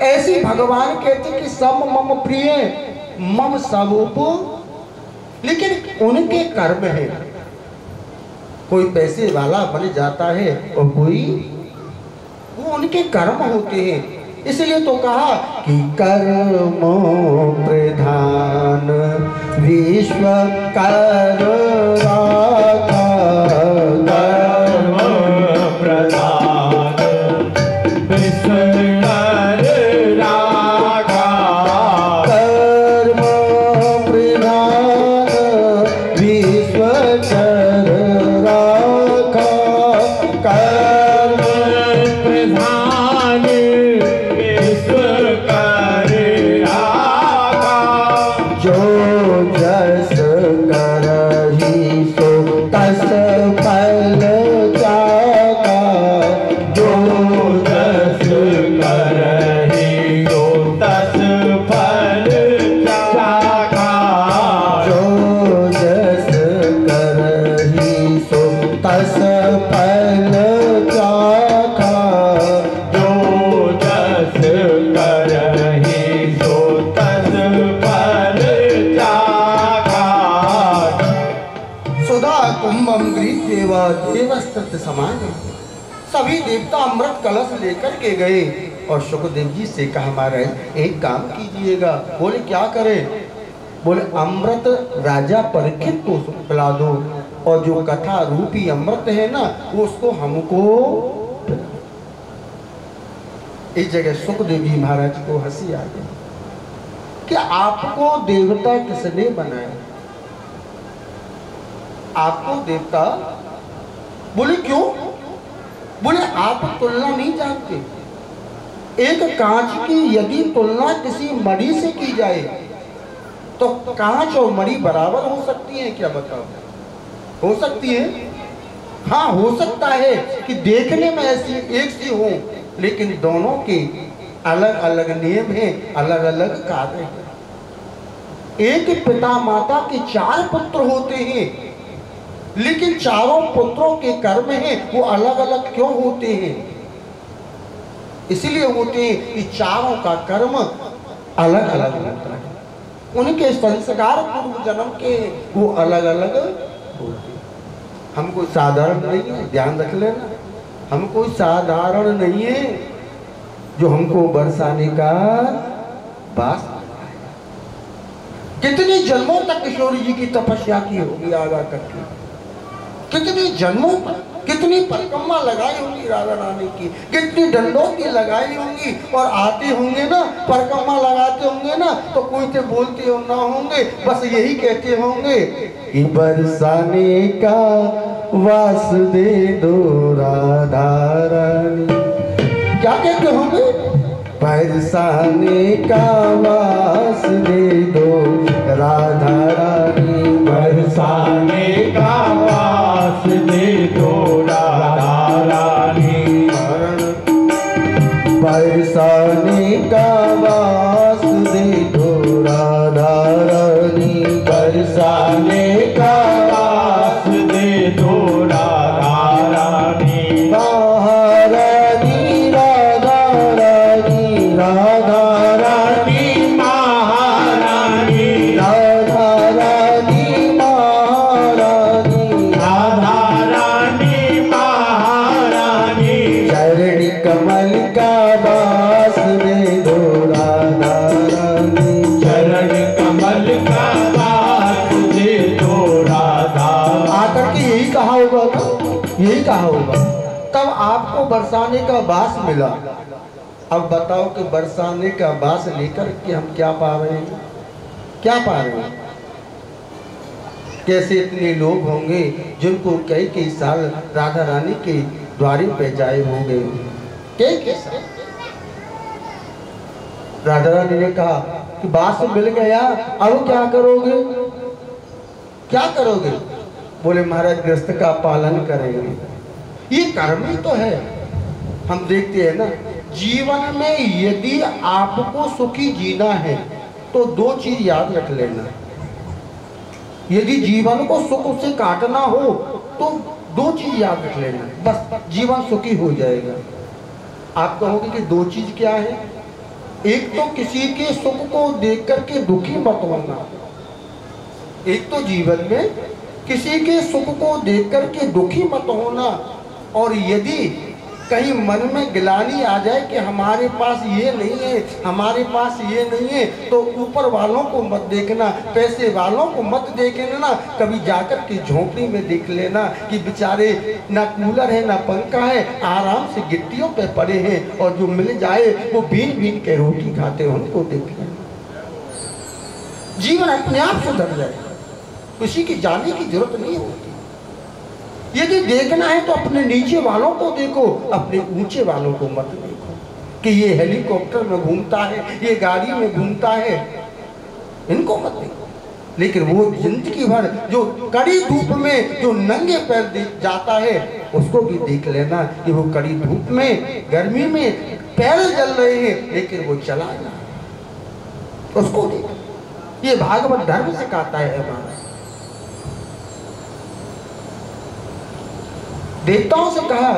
ऐसी भगवान कहते कि सब मम प्रिय मम स्वरूप, लेकिन उनके कर्म है। कोई पैसे वाला बन जाता है और कोई, वो उनके कर्म होते हैं। इसलिए तो कहा कि कर्मो प्रधान विश्व कर राखा, कर्म प्रधान विश्व कर राखा, कर्म प्रधान विश्व कर राखा, कर्म प्रधान विश्व कर राखा, जो जस करहि सो तस फल जाका, जो जस करहि सो तस फल जाका, जो जस करहि सो तस फल जाका, जो जस करहि सो तस फल जाका। सुधा कुंभम गृह देवा देवस्तृत समान। सभी देवता अमृत कलश लेकर के गए और सुखदेव जी से कहा महाराज एक काम कीजिएगा। बोले क्या करें? बोले अमृत राजा परीक्षित को पिला दो, और जो कथा रूपी अमृत है ना वो उसको हमको। इस जगह सुखदेव जी महाराज को हंसी आ गई कि आपको देवता किसने बनाया? आपको देवता? बोले क्यों? बोले आप तुलना नहीं जानते। एक कांच की यदि तुलना किसी मणि से की जाए तो कांच और मणि बराबर हो सकती है क्या? बताओ, हो सकती है? हाँ, हो सकता है कि देखने में ऐसी एक सी हो, लेकिन दोनों के अलग अलग नियम हैं, अलग अलग कार्य हैं। एक पिता माता के 4 पुत्र होते हैं, लेकिन चारों पुत्रों के कर्म हैं वो अलग अलग क्यों होते हैं? इसलिए होते हैं कि चारों का कर्म अलग अलग होता है, उनके संस्कार पूर्व जन्म के वो अलग अलग होते हैं। हम कोई साधारण नहीं है, ध्यान रख लेना। हम कोई साधारण नहीं है जो हमको बरसाने का बास। कितने जन्मों तक किशोरी जी की तपस्या की होगी आगा करके, कितने जन्मों पर कितनी परिक्रमा लगाई होंगी राधा रानी की, कितनी डंडोती लगाई होंगी। और आते होंगे ना, परिक्रमा लगाते होंगे ना, तो कोई से बोलते हो ना होंगे, बस यही कहते होंगे कि बरसाने का वास दे दो राधा रानी। क्या कहते होंगे? बरसाने का वास दे दो राधा रानी, बरसाने का वास दे दो राधा रानी, बरसाने का वास दे दो राधा रानी, बरसाने का वास दे दो राधा रानी, महारानी राधा रानी, राधा रानी महारानी, राधा रानी महारानी, राधा रानी महारानी, चरण कमल का वास दे दो राधा रानी, चरण कमल का वास दे दो राधा। आकर के यही कहा होगा ना, यही कहा होगा, तब आपको बरसाने का बास मिला। अब बताओ कि बरसाने का बास लेकर के हम क्या पा रहे हैं? क्या पा रहे हैं? कैसे इतने लोग होंगे जिनको कई साल राधा रानी के द्वारे पे जाए होंगे, कई साल। राधा रानी ने कहा कि बास मिल गया, अब क्या करोगे? क्या करोगे? बोले महाराज गृहस्थ का पालन करेंगे। ये कर्म ही तो है। हम देखते हैं ना, जीवन में यदि आपको सुखी जीना है तो 2 चीज याद रख लेना। यदि जीवन को सुख से काटना हो तो 2 चीज याद रख लेना, बस जीवन सुखी हो जाएगा। आप कहोगे कि 2 चीज क्या है? एक तो किसी के सुख को देख करके दुखी मत होना। एक तो जीवन में किसी के सुख को देख करके दुखी मत होना, और यदि कहीं मन में गिलानी आ जाए कि हमारे पास ये नहीं है, हमारे पास ये नहीं है, तो ऊपर वालों को मत देखना, पैसे वालों को मत देखना। कभी जाकर के झोंपड़ी में देख लेना कि बेचारे ना कूलर है ना पंखा है, आराम से गिट्टियों पे पड़े हैं, और जो मिल जाए वो बीन बीन के रोटी खाते हैं, उनको देख लेना। जीवन अपने आप सुधर जाए, किसी की जाने की जरूरत नहीं होती। यदि देखना है तो अपने नीचे वालों को देखो, अपने ऊंचे वालों को मत देखो कि ये हेलीकॉप्टर में घूमता है, ये गाड़ी में घूमता है, इनको मत देखो। लेकिन वो जिंदगी भर जो कड़ी धूप में जो नंगे पैर जाता है, उसको भी देख लेना कि वो कड़ी धूप में गर्मी में पैर जल रहे हैं, लेकिन वो चला ना, उसको देख। ये भागवत धर्म सिखाता है हमारा। देवताओं से कहा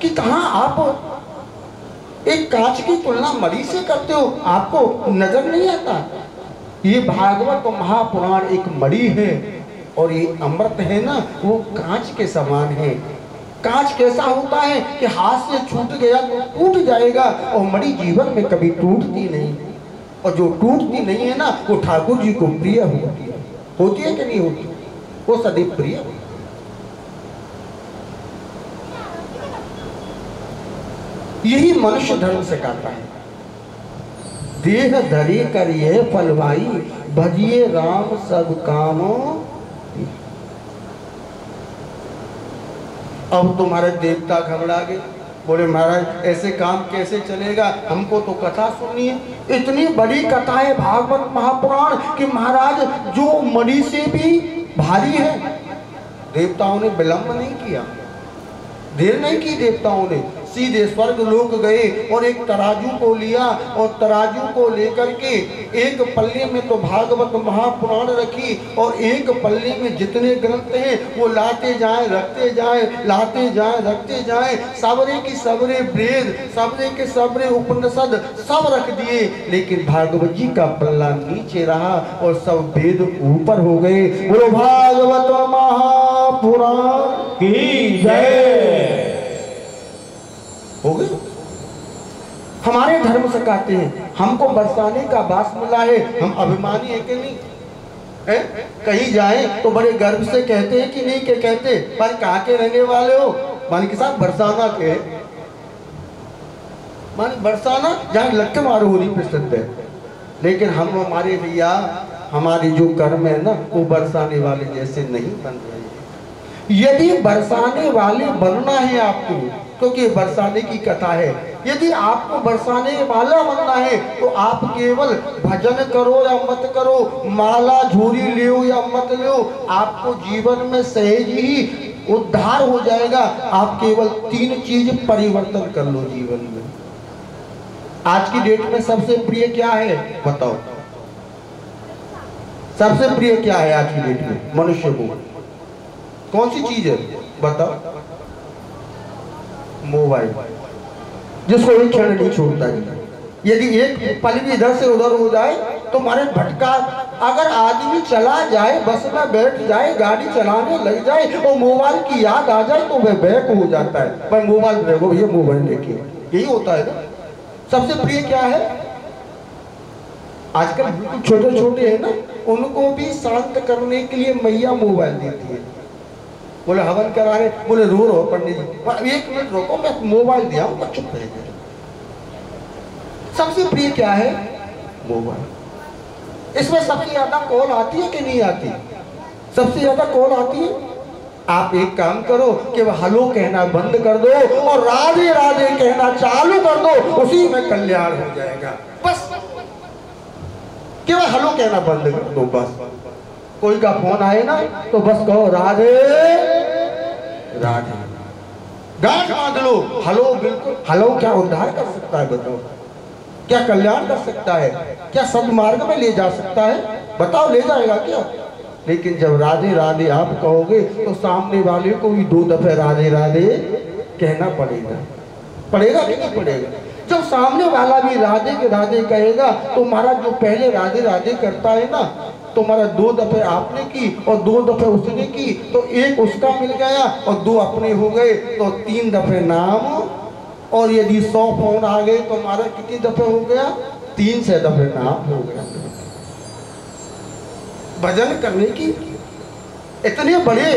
कि कहाँ आप एक कांच की तुलना मणि से करते हो, आपको नजर नहीं आता? ये भागवत महापुराण एक मणि है, और ये अमृत है ना, वो कांच के समान है। कांच कैसा होता है कि हाथ से छूट गया तो टूट जाएगा, और मणि जीवन में कभी टूटती नहीं, और जो टूटती नहीं है ना, वो ठाकुर जी को प्रिय होती है कि नहीं होती? वो सदैव प्रिय होती। यही मनुष्य धर्म सिखाता है। देह धरी करिए फलवाई, भजिए राम सब कामों। अब तुम्हारे देवता घबरा गए, बोले महाराज ऐसे काम कैसे चलेगा, हमको तो कथा सुननी है। इतनी बड़ी कथा है भागवत महापुराण कि महाराज जो मणि से भी भारी है। देवताओं ने विलंब नहीं किया, देर नहीं की देवताओं ने, सीधे स्वर्ग लोक गए और एक तराजू को लिया, और तराजू को लेकर के एक पल्ले में तो भागवत महापुराण रखी, और एक पल्ले में जितने ग्रंथ हैं वो लाते जाएं रखते जाएं, लाते जाएं रखते जाएं। सबरे की सबरे वेद, सबरे के सबरे उपनिषद सब रख दिए, लेकिन भागवत जी का पल्ला नीचे रहा और सब वेद ऊपर हो गए। बोलो भागवत महापुराण की जय। हो गए। हमारे धर्म सिखाते हैं, हमको बरसाने का बास मिला है, हम अभिमानी है कि नहीं है? कहीं जाए तो बड़े गर्व से कहते हैं कि नहीं के कहते, पर कहाँ के रहने वाले हो? मान के साथ बरसाना के, मान बरसाना जहाँ लट्टे मारो होनी प्रसिद्ध है। लेकिन हम हमारे भैया हमारे जो कर्म है ना, वो बरसाने वाले जैसे नहीं बन रहे। यदि बरसाने वाले बनना है आपको, क्योंकि बरसाने की कथा है, यदि आपको बरसाने वाला बनना है तो आप केवल भजन करो या मत करो, माला झोरी ले या मत लो, आपको जीवन में सहज ही उद्धार हो जाएगा। आप केवल 3 चीज परिवर्तन कर लो जीवन में। आज की डेट में सबसे प्रिय क्या है बताओ? सबसे प्रिय क्या है आज की डेट में मनुष्य को? कौन सी चीज है बताओ? मोबाइल, जिसको एक क्षण नहीं छोड़ता है। यदि एक पल भी इधर से उधर हो जाए तो मारे भटका। अगर आदमी चला जाए, बस में बैठ जाए, गाड़ी चलाने लग जाए और मोबाइल की याद आ जाए तो वह बैक हो जाता है, पर मोबाइल देखो, ये मोबाइल देखिए, यही होता है ना। सबसे प्रिय क्या है? आजकल छोटे छोटे है ना, उनको भी शांत करने के लिए मैया मोबाइल देती है। बोले हवन करा रहे, बोले रो रो पंडित जी, 1 मिनट रोको, मैं मोबाइल दिया हूँ, चुप रह जाए। सबसे प्रिय क्या है? मोबाइल। इसमें सबसे ज्यादा कॉल आती है कि नहीं आती? सबसे ज्यादा कॉल आती है। आप एक काम करो कि हेलो कहना बंद कर दो और राधे राधे कहना चालू कर दो, उसी में कल्याण हो जाएगा। बस केवल हेलो कहना बंद कर दो, बस कोई का फोन आए ना तो बस कहो राधे राधे, गांठ बांध लो। हेलो, बिल्कुल हेलो क्या उद्धार कर सकता है बताओ? क्या कल्याण कर सकता है? क्या सदमार्ग में ले जा सकता है? बताओ ले जाएगा क्या? लेकिन जब राधे राधे आप कहोगे तो सामने वाले को भी 2 दफे राधे राधे कहना पड़ेगा। पड़ेगा कि नहीं पड़ेगा? जब सामने वाला भी राधे के राधे कहेगा तो महाराज जो पहले राधे राधे करता है ना, तो हमारा 2 दफे आपने की और 2 दफे उसने की, तो एक उसका मिल गया और 2 अपने हो गए, तो 3 दफे नाम। और यदि 100 फोन आ गए तो हमारा कितनी दफे हो गया? 300 दफे नाम हो गया। भजन करने की इतने बड़े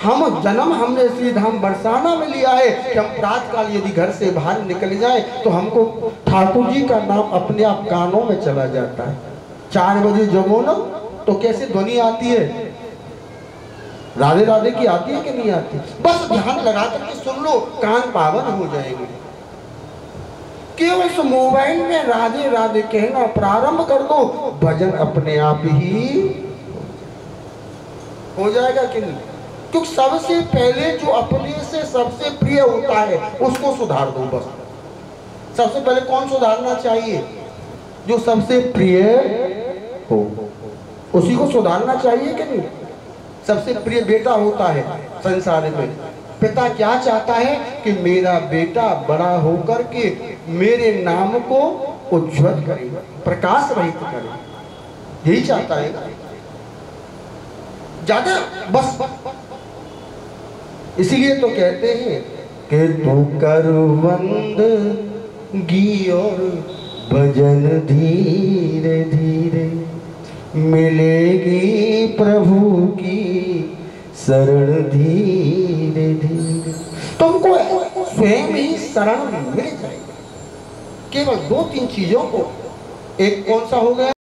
हम जन्म हमने श्री धाम बरसाना में लिया है कि हम प्रातः काल यदि घर से बाहर निकल जाए तो हमको ठाकुर जी का नाम अपने आप कानों में चला जाता है। 4 बजे जगो ना तो कैसे ध्वनि आती है? राधे राधे की आती है कि नहीं आती? बस ध्यान लगा करके सुन लो, कान पावन हो जाएंगे। केवल इस मोबाइल में राधे राधे कहना प्रारंभ कर दो, भजन अपने आप ही हो जाएगा कि नहीं? क्योंकि सबसे पहले जो अपने से सबसे प्रिय होता है उसको सुधार दो। बस सबसे पहले कौन सुधारना चाहिए? जो सबसे प्रिय हो उसी को सुधारना चाहिए कि नहीं? सबसे प्रिय बेटा होता है संसार में। पिता क्या चाहता है कि मेरा बेटा बड़ा होकर के मेरे नाम को उज्ज्वल करे, प्रकाश रहित करे, यही चाहता है ना ज्यादा। बस इसीलिए तो कहते हैं कि तू कर बंदगी और भजन धीरे धीरे, मिलेगी प्रभु की शरण धीरे धीरे। तुमको स्वयं ही शरण मिल जाएगी। केवल 2-3 चीजों को, एक कौन सा हो गया?